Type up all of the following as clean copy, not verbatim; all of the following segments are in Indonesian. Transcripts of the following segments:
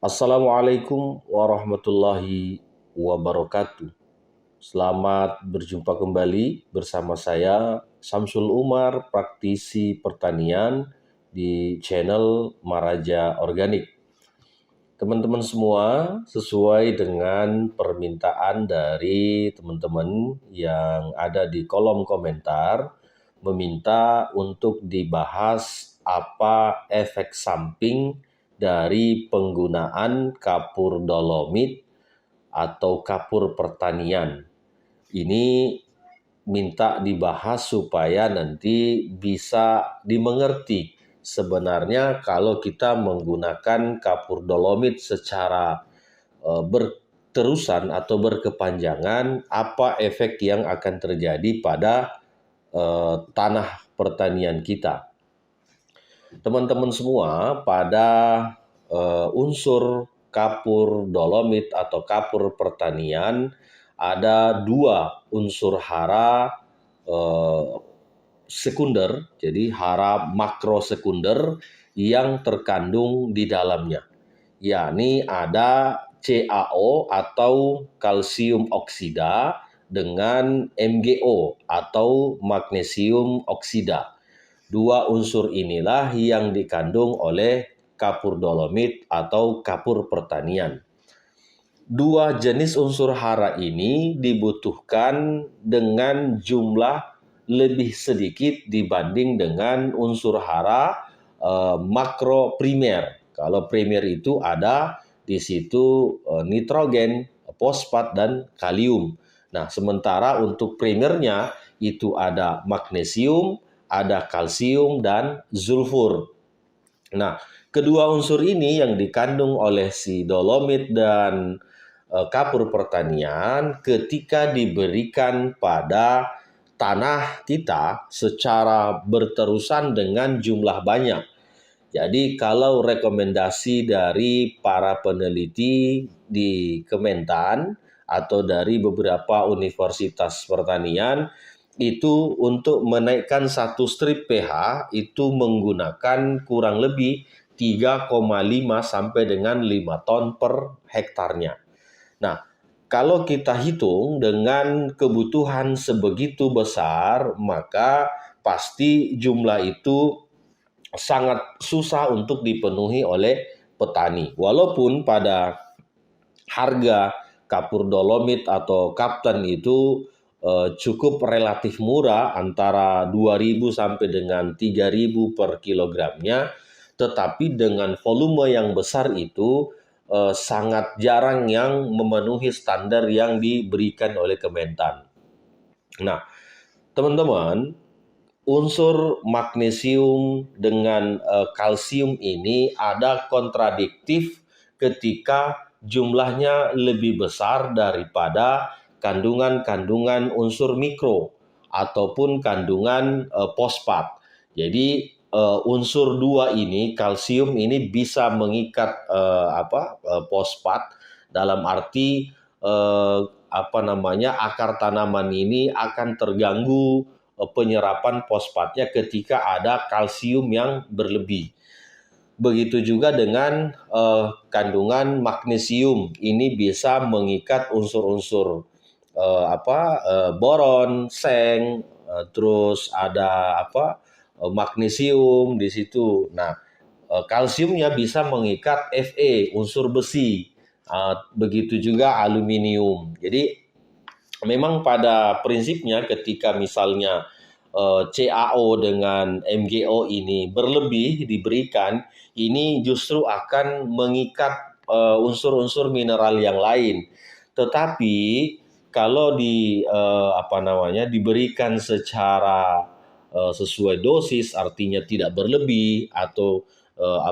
Assalamualaikum warahmatullahi wabarakatuh. Selamat berjumpa kembali bersama saya Samsul Umar, praktisi pertanian di channel Maraja Organik. Teman-teman semua, sesuai dengan permintaan dari teman-teman yang ada di kolom komentar, meminta untuk dibahas apa efek samping dari penggunaan kapur dolomit atau kapur pertanian. Ini minta dibahas supaya nanti bisa dimengerti sebenarnya kalau kita menggunakan kapur dolomit secara berterusan atau berkepanjangan, apa efek yang akan terjadi pada tanah pertanian kita. Teman-teman semua, pada unsur kapur dolomit atau kapur pertanian ada dua unsur hara sekunder, jadi hara makro sekunder yang terkandung di dalamnya, yakni ada CaO atau kalsium oksida dengan MgO atau magnesium oksida. Dua unsur inilah yang dikandung oleh kapur dolomit atau kapur pertanian. Dua jenis unsur hara ini dibutuhkan dengan jumlah lebih sedikit dibanding dengan unsur hara makro primer. Kalau primer itu ada di situ nitrogen, fosfat, dan kalium. Nah, sementara untuk primernya itu ada magnesium, ada kalsium, dan sulfur. Nah, kedua unsur ini yang dikandung oleh si dolomit dan kapur pertanian ketika diberikan pada tanah kita secara berterusan dengan jumlah banyak. Jadi kalau rekomendasi dari para peneliti di Kementan atau dari beberapa universitas pertanian itu untuk menaikkan satu strip pH itu menggunakan kurang lebih 3,5 sampai dengan 5 ton per hektarnya. Nah, kalau kita hitung dengan kebutuhan sebegitu besar, maka pasti jumlah itu sangat susah untuk dipenuhi oleh petani. Walaupun pada harga kapur dolomit atau kapten itu cukup relatif murah, antara 2.000 sampai dengan 3.000 per kilogramnya, tetapi dengan volume yang besar itu sangat jarang yang memenuhi standar yang diberikan oleh Kementan. Nah, teman-teman, unsur magnesium dengan kalsium ini ada kontradiktif ketika jumlahnya lebih besar daripada kandungan-kandungan unsur mikro ataupun kandungan fosfat. Jadi unsur dua ini, kalsium ini bisa mengikat fosfat, dalam arti akar tanaman ini akan terganggu penyerapan fosfatnya ketika ada kalsium yang berlebih. Begitu juga dengan kandungan magnesium, ini bisa mengikat unsur-unsur boron, seng, terus ada magnesium di situ. Nah, kalsiumnya bisa mengikat Fe, unsur besi. Begitu juga aluminium. Jadi memang pada prinsipnya ketika misalnya CaO dengan MgO ini berlebih diberikan, ini justru akan mengikat unsur-unsur mineral yang lain. Tetapi kalau diberikan secara sesuai dosis, artinya tidak berlebih atau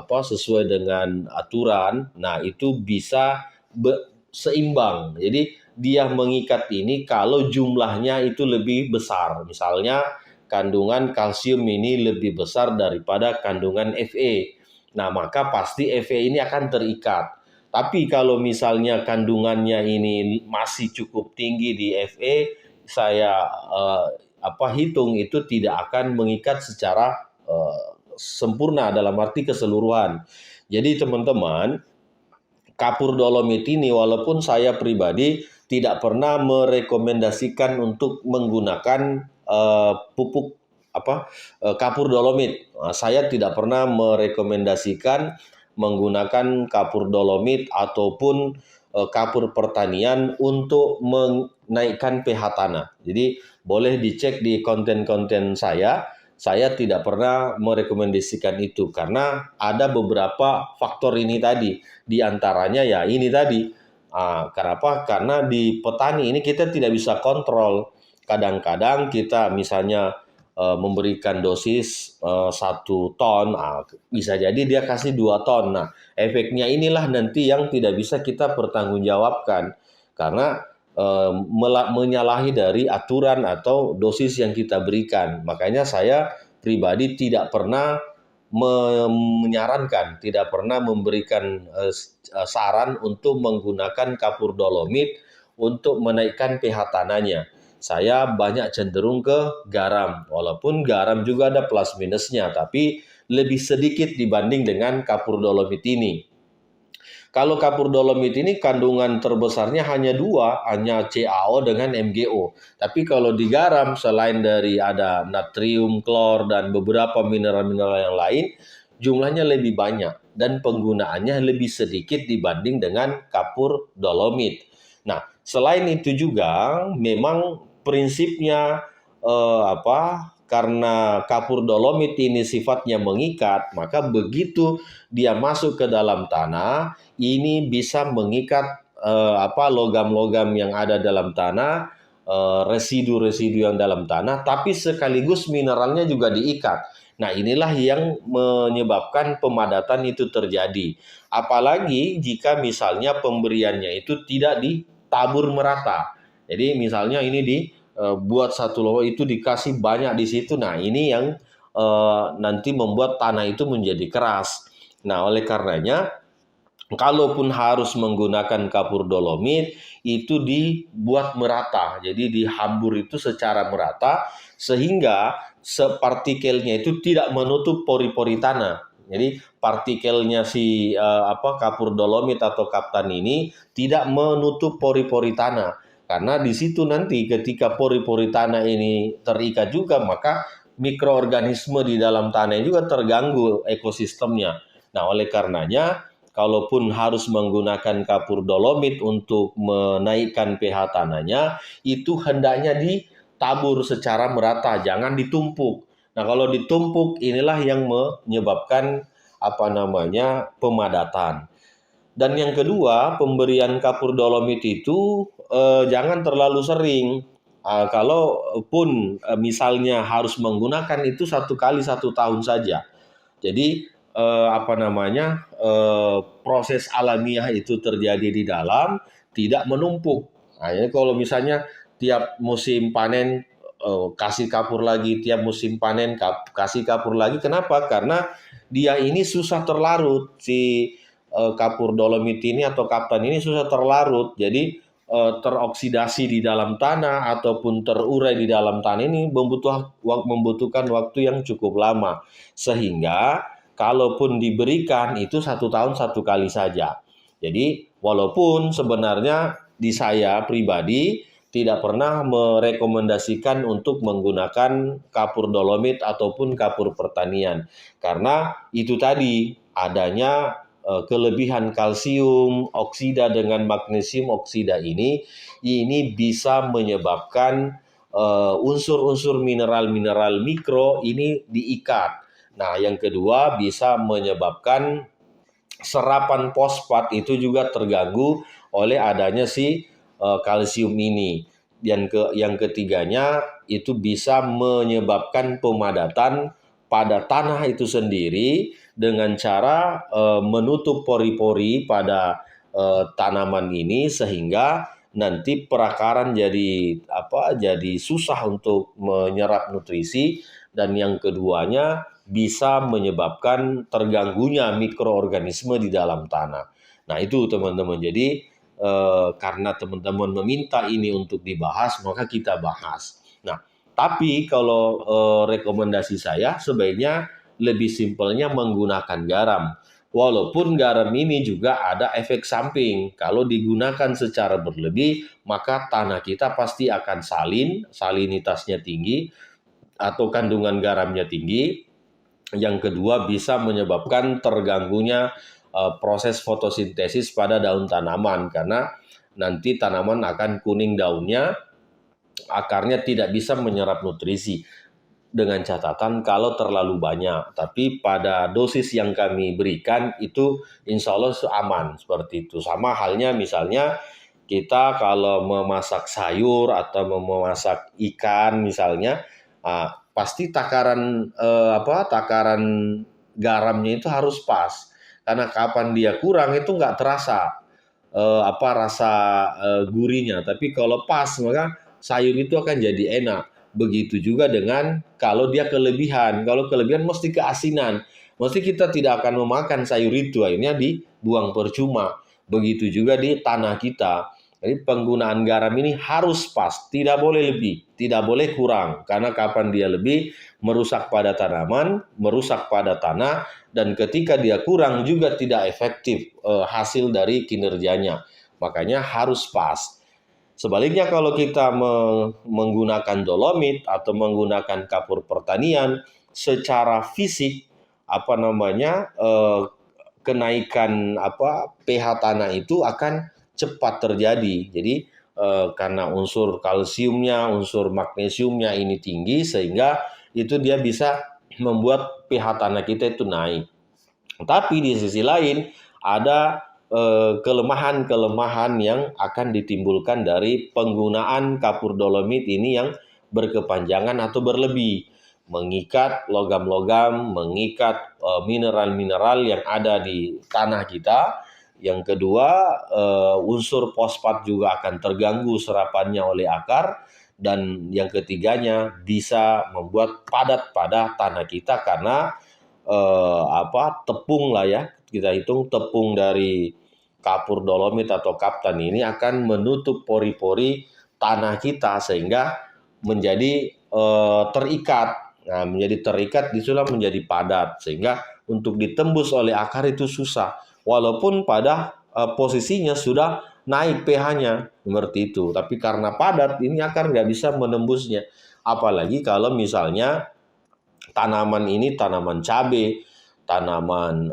sesuai dengan aturan, nah itu bisa seimbang. Jadi dia mengikat ini kalau jumlahnya itu lebih besar. Misalnya kandungan kalsium ini lebih besar daripada kandungan Fe. Nah, maka pasti Fe ini akan terikat. Tapi kalau misalnya kandungannya ini masih cukup tinggi di Fe, saya hitung itu tidak akan mengikat secara sempurna dalam arti keseluruhan. Jadi teman-teman, kapur dolomit ini, walaupun saya pribadi tidak pernah merekomendasikan untuk menggunakan pupuk kapur dolomit. Saya tidak pernah merekomendasikan menggunakan kapur dolomit ataupun kapur pertanian untuk menaikkan pH tanah. Jadi boleh dicek di konten-konten saya. Saya tidak pernah merekomendasikan itu karena ada beberapa faktor ini tadi. Di antaranya ya ini tadi. Kenapa? Karena di petani ini kita tidak bisa kontrol. Kadang-kadang kita misalnya memberikan dosis 1 ton, bisa jadi dia kasih 2 ton. Nah, efeknya inilah nanti yang tidak bisa kita pertanggungjawabkan karena menyalahi dari aturan atau dosis yang kita berikan. Makanya saya pribadi tidak pernah menyarankan, tidak pernah memberikan saran untuk menggunakan kapur dolomit untuk menaikkan pH tanahnya. Saya banyak cenderung ke garam, walaupun garam juga ada plus minusnya, tapi lebih sedikit dibanding dengan kapur dolomit ini. Kalau kapur dolomit ini kandungan terbesarnya hanya 2, hanya CaO dengan MgO. Tapi kalau di garam, selain dari ada natrium, klor, dan beberapa mineral-mineral yang lain, jumlahnya lebih banyak dan penggunaannya lebih sedikit dibanding dengan kapur dolomit. Nah, selain itu juga memang prinsipnya karena kapur dolomit ini sifatnya mengikat, maka begitu dia masuk ke dalam tanah, ini bisa mengikat logam-logam yang ada dalam tanah, residu-residu yang dalam tanah, tapi sekaligus mineralnya juga diikat. Nah, inilah yang menyebabkan pemadatan itu terjadi. Apalagi jika misalnya pemberiannya itu tidak ditabur merata. Jadi misalnya ini buat satu logo itu dikasih banyak di situ. Nah, ini yang nanti membuat tanah itu menjadi keras. Nah, oleh karenanya kalaupun harus menggunakan kapur dolomit, itu dibuat merata. Jadi dihambur itu secara merata sehingga partikelnya itu tidak menutup pori-pori tanah. Jadi partikelnya kapur dolomit atau kaptan ini tidak menutup pori-pori tanah. Karena di situ nanti ketika pori-pori tanah ini terikat juga, maka mikroorganisme di dalam tanah juga terganggu ekosistemnya. Nah, oleh karenanya kalaupun harus menggunakan kapur dolomit untuk menaikkan pH tanahnya, itu hendaknya ditabur secara merata, jangan ditumpuk. Nah, kalau ditumpuk inilah yang menyebabkan pemadatan. Dan yang kedua, pemberian kapur dolomit itu jangan terlalu sering. Kalaupun misalnya harus menggunakan itu 1 kali 1 tahun saja. Jadi proses alamiah itu terjadi di dalam, tidak menumpuk. Nah, ini kalau misalnya tiap musim panen kasih kapur lagi, tiap musim panen kasih kapur lagi. Kenapa? Karena dia ini susah terlarut, si kapur dolomit ini atau kaptan ini susah terlarut. Jadi teroksidasi di dalam tanah ataupun terurai di dalam tanah ini membutuhkan waktu yang cukup lama. Sehingga kalaupun diberikan itu 1 tahun 1 kali saja. Jadi walaupun sebenarnya di saya pribadi tidak pernah merekomendasikan untuk menggunakan kapur dolomit ataupun kapur pertanian. Karena itu tadi adanya kelebihan kalsium oksida dengan magnesium oksida ini bisa menyebabkan unsur-unsur mineral-mineral mikro ini diikat. Nah, yang kedua bisa menyebabkan serapan fosfat itu juga terganggu oleh adanya kalsium ini. Dan yang ketiganya itu bisa menyebabkan pemadatan pada tanah itu sendiri dengan cara menutup pori-pori pada tanaman ini sehingga nanti perakaran jadi susah untuk menyerap nutrisi, dan yang keduanya bisa menyebabkan terganggunya mikroorganisme di dalam tanah. Nah, itu teman-teman. Jadi karena teman-teman meminta ini untuk dibahas, maka kita bahas. Nah, tapi kalau rekomendasi saya sebaiknya lebih simpelnya menggunakan garam. Walaupun garam ini juga ada efek samping. Kalau digunakan secara berlebih, maka tanah kita pasti akan salinitasnya tinggi atau kandungan garamnya tinggi. Yang kedua bisa menyebabkan terganggunya proses fotosintesis pada daun tanaman karena nanti tanaman akan kuning daunnya, akarnya tidak bisa menyerap nutrisi dengan catatan kalau terlalu banyak. Tapi pada dosis yang kami berikan itu insya Allah aman seperti itu. Sama halnya misalnya kita kalau memasak sayur atau memasak ikan misalnya, pasti takaran garamnya itu harus pas. Karena kapan dia kurang itu nggak terasa rasa gurihnya. Tapi kalau pas maka sayur itu akan jadi enak. Begitu juga dengan kalau dia kelebihan. Kalau kelebihan mesti keasinan. Mesti kita tidak akan memakan sayur itu, akhirnya dibuang percuma. Begitu juga di tanah kita. Jadi penggunaan garam ini harus pas, tidak boleh lebih, tidak boleh kurang. Karena kapan dia lebih, merusak pada tanaman, merusak pada tanah, dan ketika dia kurang juga tidak efektif hasil dari kinerjanya. Makanya harus pas. Sebaliknya kalau kita menggunakan dolomit atau menggunakan kapur pertanian, secara fisik kenaikan pH tanah itu akan cepat terjadi. Jadi karena unsur kalsiumnya, unsur magnesiumnya ini tinggi sehingga itu dia bisa membuat pH tanah kita itu naik. Tapi di sisi lain ada kelemahan-kelemahan yang akan ditimbulkan dari penggunaan kapur dolomit ini yang berkepanjangan atau berlebih, mengikat logam-logam, mengikat mineral-mineral yang ada di tanah kita. Yang kedua, unsur fosfat juga akan terganggu serapannya oleh akar. Dan yang ketiganya bisa membuat padat pada tanah kita karena tepung lah ya, kita hitung tepung dari kapur dolomit atau kaptan ini akan menutup pori-pori tanah kita sehingga menjadi terikat. Nah, menjadi terikat disulah menjadi padat sehingga untuk ditembus oleh akar itu susah. Walaupun pada posisinya sudah naik pH-nya seperti itu, tapi karena padat ini akar nggak bisa menembusnya. Apalagi kalau misalnya tanaman ini tanaman cabai, tanaman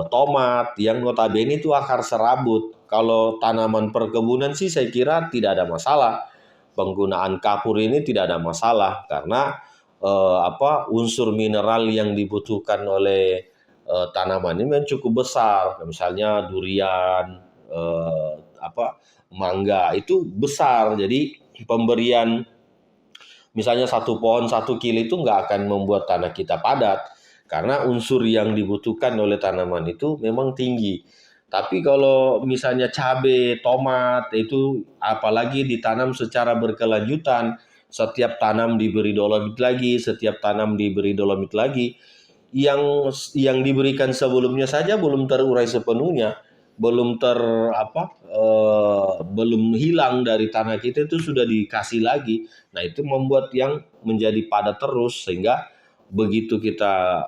tomat yang notabene itu akar serabut. Kalau tanaman perkebunan sih saya kira tidak ada masalah. Penggunaan kapur ini tidak ada masalah karena unsur mineral yang dibutuhkan oleh tanaman ini memang cukup besar. Misalnya durian, mangga itu besar. Jadi pemberian misalnya satu pohon 1 kilo itu nggak akan membuat tanah kita padat karena unsur yang dibutuhkan oleh tanaman itu memang tinggi. Tapi kalau misalnya cabai, tomat itu apalagi ditanam secara berkelanjutan, setiap tanam diberi dolomit lagi, setiap tanam diberi dolomit lagi, yang diberikan sebelumnya saja belum terurai sepenuhnya, belum belum hilang dari tanah kita itu sudah dikasih lagi. Nah, itu membuat yang menjadi padat terus sehingga begitu kita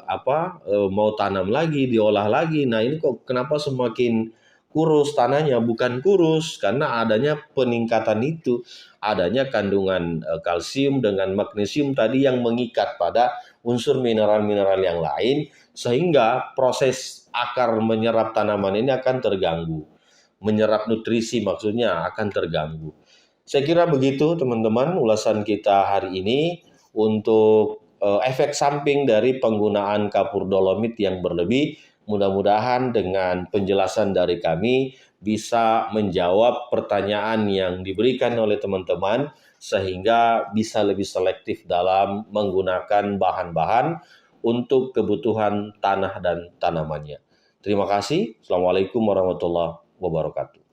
mau tanam lagi, diolah lagi. Nah, ini kok kenapa semakin kurus tanahnya? Bukan kurus karena adanya peningkatan itu, adanya kandungan kalsium dengan magnesium tadi yang mengikat pada unsur mineral-mineral yang lain sehingga proses akar menyerap tanaman ini akan terganggu. Menyerap nutrisi maksudnya akan terganggu. Saya kira begitu teman-teman ulasan kita hari ini untuk efek samping dari penggunaan kapur dolomit yang berlebih. Mudah-mudahan dengan penjelasan dari kami bisa menjawab pertanyaan yang diberikan oleh teman-teman sehingga bisa lebih selektif dalam menggunakan bahan-bahan untuk kebutuhan tanah dan tanamannya. Terima kasih. Assalamualaikum warahmatullahi wabarakatuh.